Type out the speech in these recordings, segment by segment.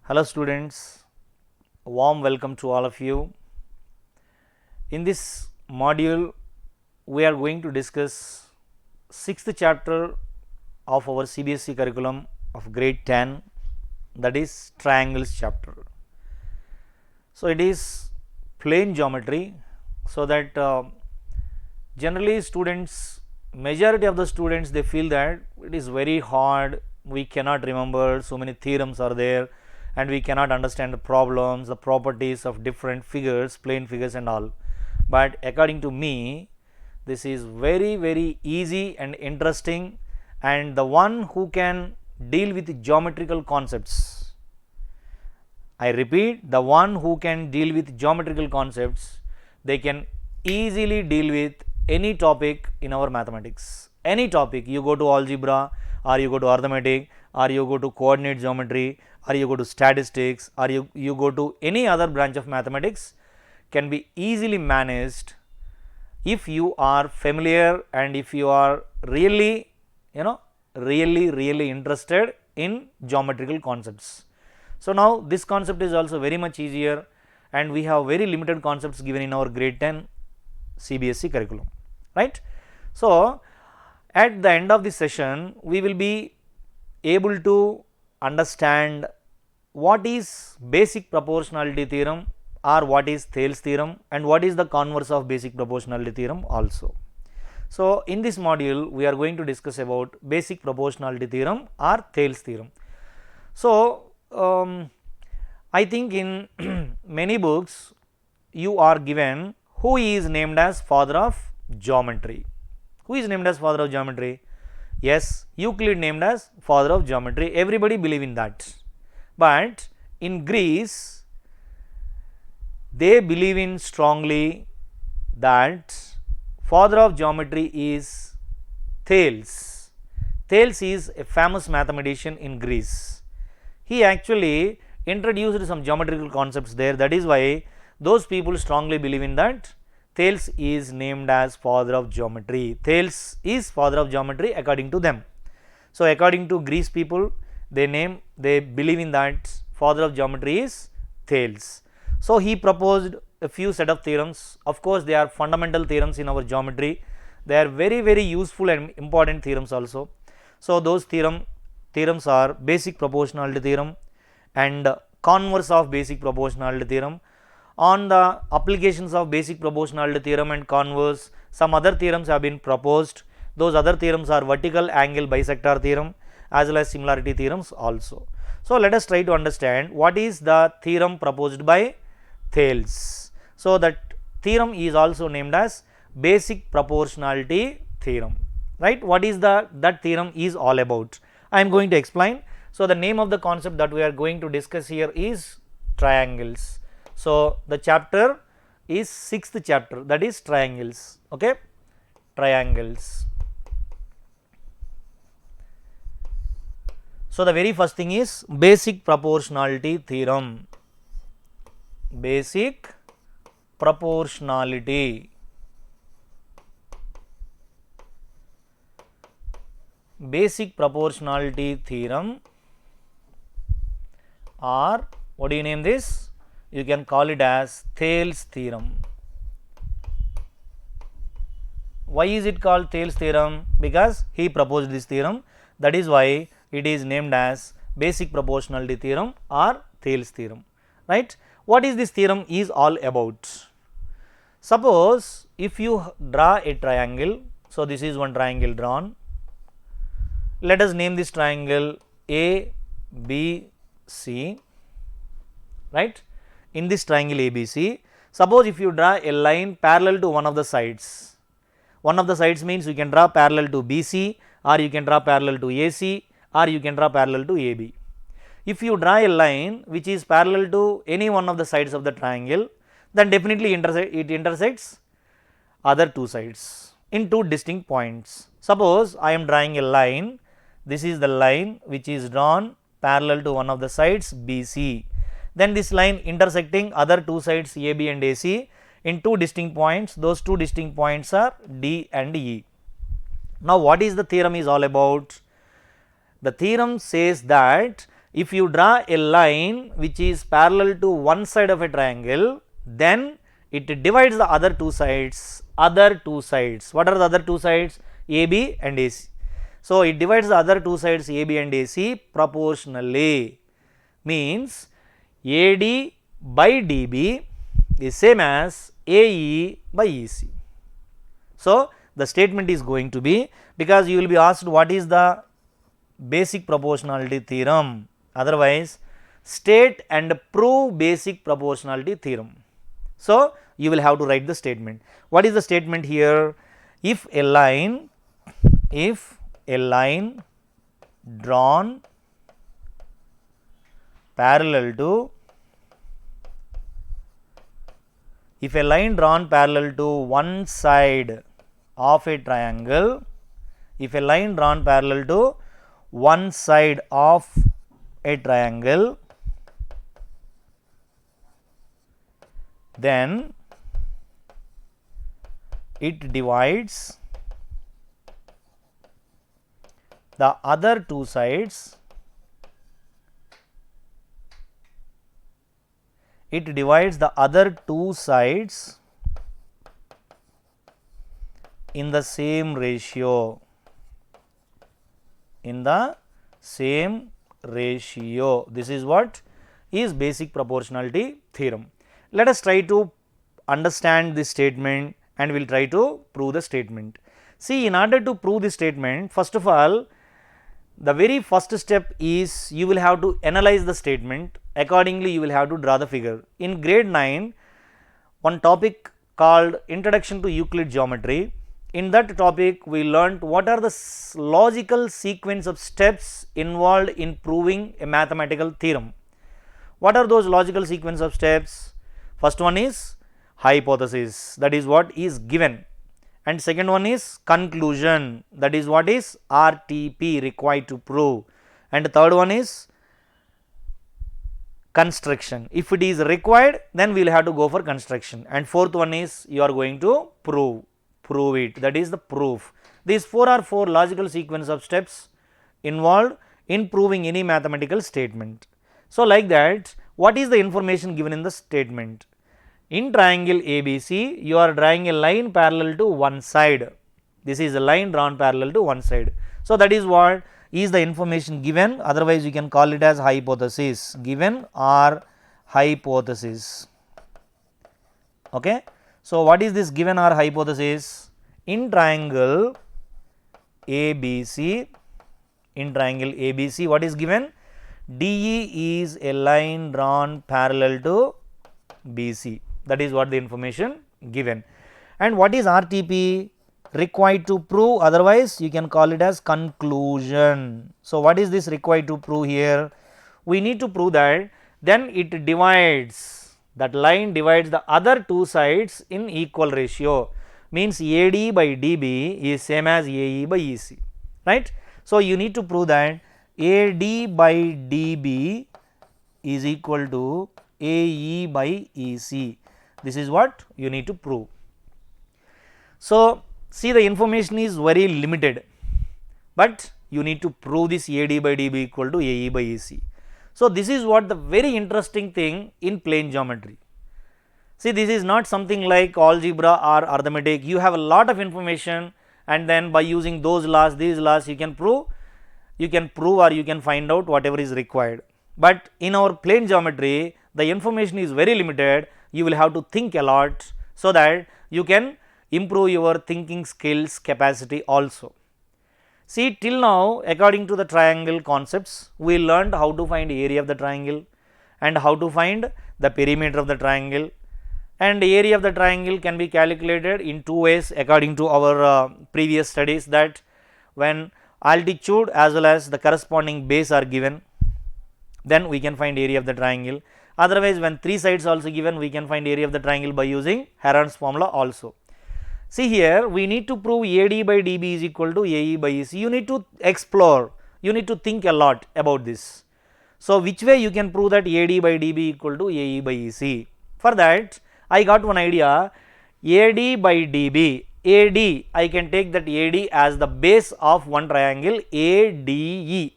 Hello students, warm welcome to all of you. In this module, we are going to discuss 6th chapter of our CBSE curriculum of grade 10, that is triangles chapter. So, it is plane geometry, so that generally majority of the students, they feel that it is very hard, we cannot remember, so many theorems are there and we cannot understand the problems, the properties of different figures, plane figures and all. But according to me, this is very easy and interesting, and the one who can deal with geometrical concepts, I repeat, the one who can deal with geometrical concepts, they can easily deal with any topic in our mathematics. Any topic, you go to algebra, or you go to arithmetic, or you go to coordinate geometry, or you go to statistics, or you go to any other branch of mathematics, can be easily managed if you are familiar and if you are really interested in geometrical concepts. So, now this concept is also very much easier, and we have very limited concepts given in our grade 10 CBSE curriculum, right. So, at the end of this session, we will be able to understand what is basic proportionality theorem, or what is Thales theorem, and what is the converse of basic proportionality theorem also. So, in this module, we are going to discuss about basic proportionality theorem or Thales theorem. So, I think in many books you are given who is named as father of geometry. Who is named as father of geometry? Yes, Euclid named as father of geometry. Everybody believe in that. But in Greece, they believe in strongly that father of geometry is Thales. Thales is a famous mathematician in Greece. He actually introduced some geometrical concepts there. That is why those people strongly believe in that Thales is named as father of geometry. Thales is father of geometry according to them. So, according to Greece people, they believe in that father of geometry is Thales. So, he proposed a few set of theorems. Of course, they are fundamental theorems in our geometry. They are very useful and important theorems also. So, those theorems are basic proportionality theorem and converse of basic proportionality theorem. On the applications of basic proportionality theorem and converse, some other theorems have been proposed. Those other theorems are vertical angle bisector theorem as well as similarity theorems also. So, let us try to understand what is the theorem proposed by Thales. So, that theorem is also named as basic proportionality theorem, right. What is that theorem is all about? I am going to explain. So, the name of the concept that we are going to discuss here is triangles. So, the chapter is 6th chapter, that is triangles, okay, triangles. So, the very first thing is basic proportionality theorem, basic proportionality. Basic proportionality theorem, or what do you name this? You can call it as Thales theorem. Why is it called Thales theorem? Because he proposed this theorem, that is why it is named as basic proportionality theorem or Thales theorem, right. What is this theorem is all about? Suppose if you draw a triangle, so this is one triangle drawn. Let us name this triangle ABC, right. In this triangle ABC, suppose if you draw a line parallel to one of the sides means you can draw parallel to BC, or you can draw parallel to AC, or you can draw parallel to AB. If you draw a line which is parallel to any one of the sides of the triangle, then definitely it intersects other two sides in two distinct points. Suppose I am drawing a line, this is the line which is drawn parallel to one of the sides BC. Then this line intersecting other two sides AB and AC in two distinct points. Those two distinct points are D and E. Now, what is the theorem is all about? The theorem says that if you draw a line which is parallel to one side of a triangle, then it divides the other two sides. What are the other two sides? AB and AC. So, it divides the other two sides AB and AC proportionally, means AD by DB is same as AE by EC. So, the statement is going to be, because you will be asked what is the basic proportionality theorem, otherwise state and prove basic proportionality theorem. So, you will have to write the statement. What is the statement here? If a line drawn parallel to one side of a triangle, then it divides the other two sides, in the same ratio, This is what is basic proportionality theorem. Let us try to understand this statement and we will try to prove the statement. See, in order to prove this statement, first of all, the very first step is you will have to analyze the statement. Accordingly, you will have to draw the figure. In grade 9, one topic called Introduction to Euclid Geometry. In that topic, we learnt what are the logical sequence of steps involved in proving a mathematical theorem. What are those logical sequence of steps? First one is hypothesis, that is what is given, and second one is conclusion, that is what is RTP required to prove, and third one is construction. If it is required, then we will have to go for construction, and fourth one is you are going to prove it, that is the proof. These four are four logical sequence of steps involved in proving any mathematical statement. So, like that, what is the information given in the statement? In triangle ABC, you are drawing a line parallel to one side. This is a line drawn parallel to one side. So, that is what is the information given, otherwise you can call it as hypothesis, given or hypothesis. Okay. So, what is this given or hypothesis? In triangle ABC, what is given? DE is a line drawn parallel to BC, that is what the information given. And what is RTP? Required to prove, otherwise you can call it as conclusion. So, what is this required to prove here? We need to prove that then it divides, that line divides the other two sides in equal ratio, means AD by DB is same as AE by EC, right. So, you need to prove that AD by DB is equal to AE by EC. This is what you need to prove. So, see, the information is very limited, but you need to prove this AD by DB equal to AE by EC. So, this is what the very interesting thing in plane geometry. See, this is not something like algebra or arithmetic. You have a lot of information, and then by using those laws, these laws, you can prove or you can find out whatever is required. But in our plane geometry, the information is very limited. You will have to think a lot, so that you can improve your thinking skills capacity also. See, till now, according to the triangle concepts, we learned how to find area of the triangle and how to find the perimeter of the triangle, and area of the triangle can be calculated in two ways according to our previous studies, that when altitude as well as the corresponding base are given, then we can find area of the triangle. Otherwise, when three sides also given, we can find area of the triangle by using Heron's formula also. See, here we need to prove AD by DB is equal to AE by EC. You need to explore, you need to think a lot about this. So, which way you can prove that AD by DB equal to AE by EC? For that, I got one idea. AD by DB, AD, I can take that AD as the base of one triangle ADE.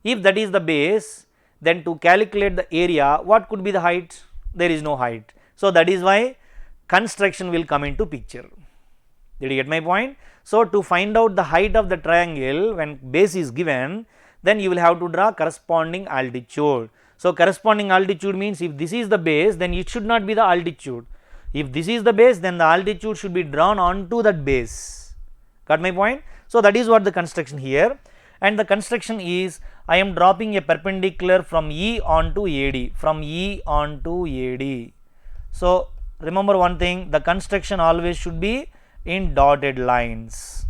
If that is the base, then to calculate the area, what could be the height? There is no height. So, that is why construction will come into picture. Did you get my point? So, to find out the height of the triangle when base is given, then you will have to draw corresponding altitude. So, corresponding altitude means if this is the base, then it should not be the altitude. If this is the base, then the altitude should be drawn onto that base. Got my point? So, that is what the construction here, and the construction is I am dropping a perpendicular from E onto AD, from E onto AD. So, remember one thing, the construction always should be in dotted lines.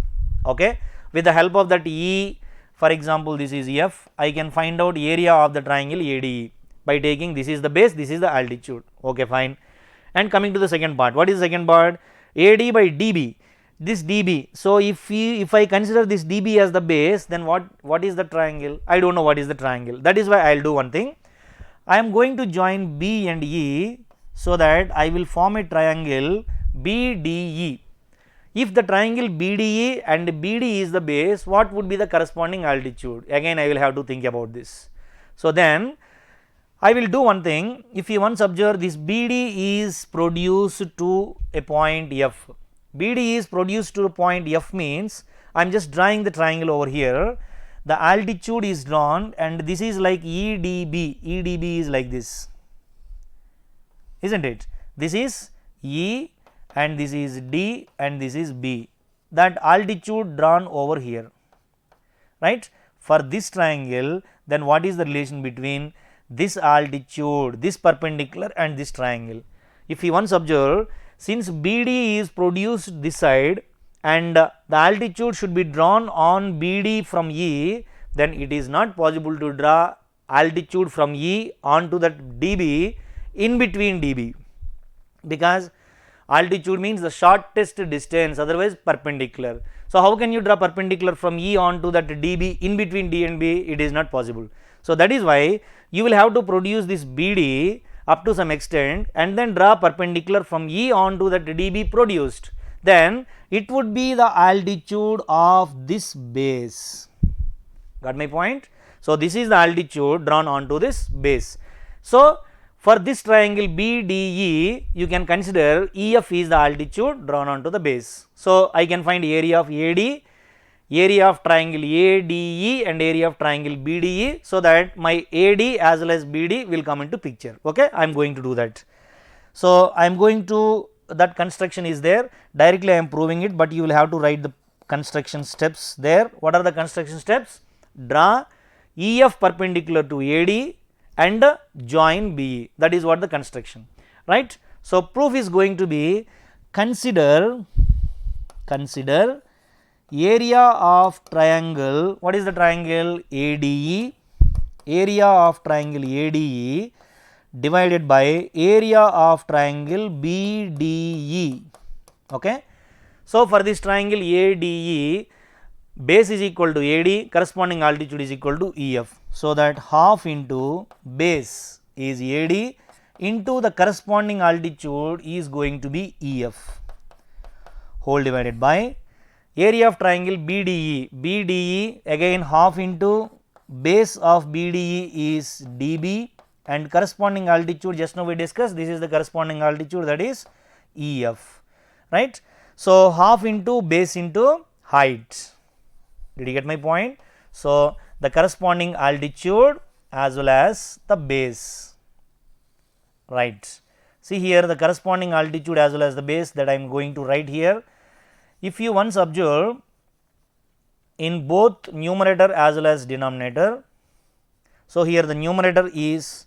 Okay, with the help of that E, for example, this is F, I can find out area of the triangle ADE by taking this is the base, this is the altitude. Okay, fine. And coming to the second part, what is the second part? AD by DB, this DB. So, if I consider this DB as the base, then what is the triangle? I do not know what is the triangle. That is why I will do one thing, I am going to join B and E, so that I will form a triangle BDE. If the triangle BDE and BD is the base, what would be the corresponding altitude? Again I will have to think about this. So, then I will do one thing, if you once observe this BD is produced to a point F, BD is produced to a point F means I am just drawing the triangle over here, the altitude is drawn and this is like EDB, EDB is like this, is not it? This is E and this is D and this is B, that altitude drawn over here, right, for this triangle. Then what is the relation between this altitude, this perpendicular and this triangle? If you once observe, since BD is produced this side and the altitude should be drawn on BD from E, then it is not possible to draw altitude from E onto that DB in between DB, because altitude means the shortest distance, otherwise perpendicular. So, how can you draw perpendicular from E onto that DB in between D and B? It is not possible. So, that is why you will have to produce this BD up to some extent and then draw perpendicular from E onto that DB produced, then it would be the altitude of this base. Got my point? So, this is the altitude drawn onto this base. So, for this triangle BDE, you can consider EF is the altitude drawn onto the base. So, I can find area of AD, area of triangle ADE and area of triangle BDE, so that my AD as well as BD will come into picture. Okay, I am going to do that. So, I am going to, that construction is there, directly I am proving it, but you will have to write the construction steps there. What are the construction steps? Draw EF perpendicular to AD and join BE, that is what the construction, right. So, proof is going to be consider area of triangle, what is the triangle ADE, area of triangle ADE divided by area of triangle BDE. Okay. So, for this triangle ADE, base is equal to AD, corresponding altitude is equal to EF. So, that half into base is AD into the corresponding altitude is going to be EF, whole divided by area of triangle BDE, BDE again half into base of BDE is DB and corresponding altitude, just now we discussed, this is the corresponding altitude, that is EF, right. So, half into base into height. Did you get my point? So, the corresponding altitude as well as the base, right. See here the corresponding altitude as well as the base that I am going to write here. If you once observe in both numerator as well as denominator, so here the numerator is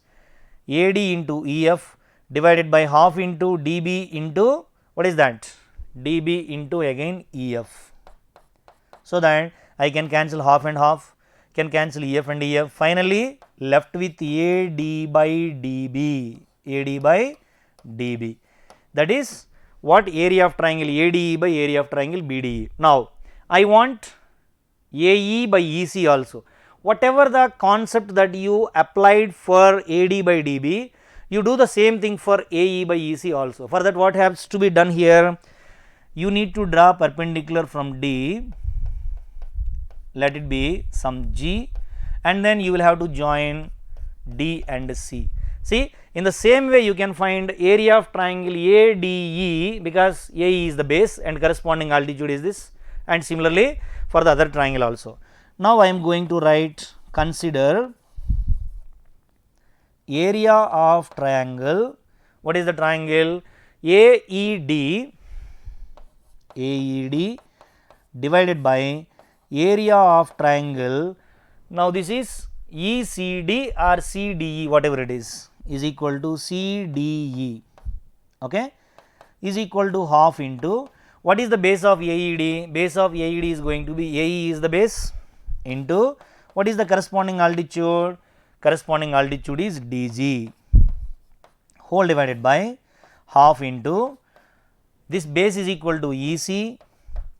AD into EF divided by half into DB into, what is that, DB into again EF. So, that I can cancel half and half, can cancel EF and EF, finally left with AD by DB, AD by DB, that is what area of triangle ADE by area of triangle BDE. Now, I want AE by EC also, whatever the concept that you applied for AD by DB, you do the same thing for AE by EC also. For that, what has to be done here? You need to draw perpendicular from D, let it be some G, and then you will have to join D and C. See, in the same way you can find area of triangle ADE, because AE is the base and corresponding altitude is this, and similarly for the other triangle also. Now I am going to write, consider area of triangle. What is the triangle? AED divided by area of triangle. Now this is ECD or CDE, whatever it is equal to CDE, okay, is equal to half into, what is the base of AED? Base of AED is going to be, AE is the base, into what is the corresponding altitude? Corresponding altitude is DG, whole divided by half into, this base is equal to EC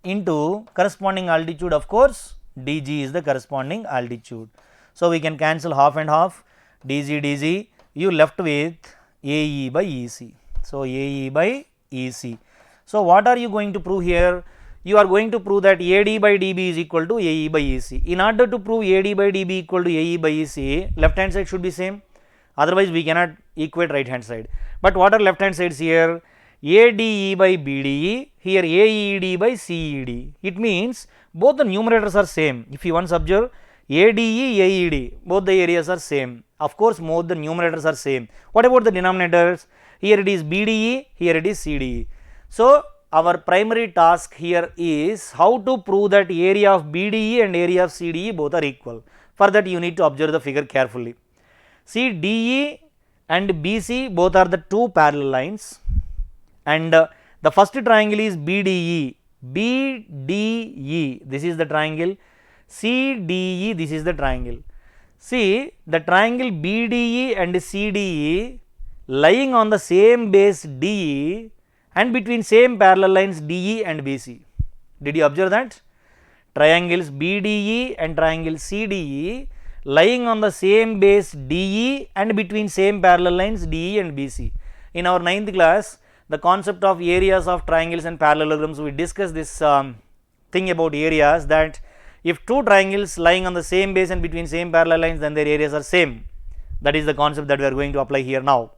into corresponding altitude, of course DG is the corresponding altitude. So we can cancel half and half, DG, you left with AE by EC. So AE by EC. So what are you going to prove here? You are going to prove that AD by DB is equal to AE by EC. In order to prove AD by DB equal to AE by EC, left hand side should be same, otherwise we cannot equate right hand side. But what are left hand sides here? ADE by BDE, here AED by CED. It means both the numerators are same. If you once observe, ADE, AED, both the areas are same. Of course, both the numerators are same. What about the denominators? Here it is BDE, here it is CDE. So our primary task here is how to prove that area of BDE and area of CDE both are equal. For that you need to observe the figure carefully. See, DE and BC both are the two parallel lines, and the first triangle is BDE, this is the triangle, CDE, this is the triangle. See, the triangle BDE and CDE lying on the same base DE and between same parallel lines DE and BC. Did you observe that? Triangles BDE and triangle CDE lying on the same base DE and between same parallel lines DE and BC. In our 9th class, the concept of areas of triangles and parallelograms, we discussed this thing about areas, that if two triangles lying on the same base and between same parallel lines, then their areas are same. That is the concept that we are going to apply here now.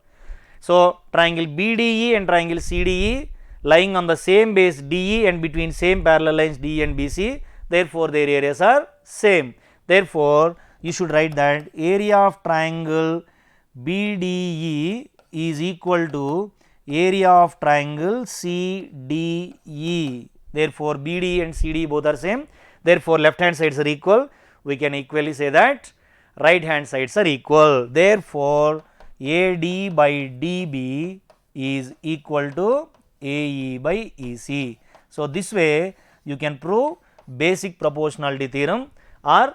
So triangle BDE and triangle CDE lying on the same base DE and between same parallel lines DE and BC, therefore their areas are same. Therefore you should write that area of triangle BDE is equal to area of triangle CDE. Therefore BDE and CDE both are same, therefore left hand sides are equal. We can equally say that right hand sides are equal. Therefore AD by DB is equal to AE by EC. So this way you can prove basic proportionality theorem or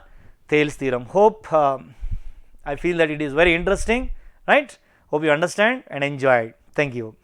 Thales theorem. Hope I feel that it is very interesting, right? Hope you understand and enjoy. Thank you.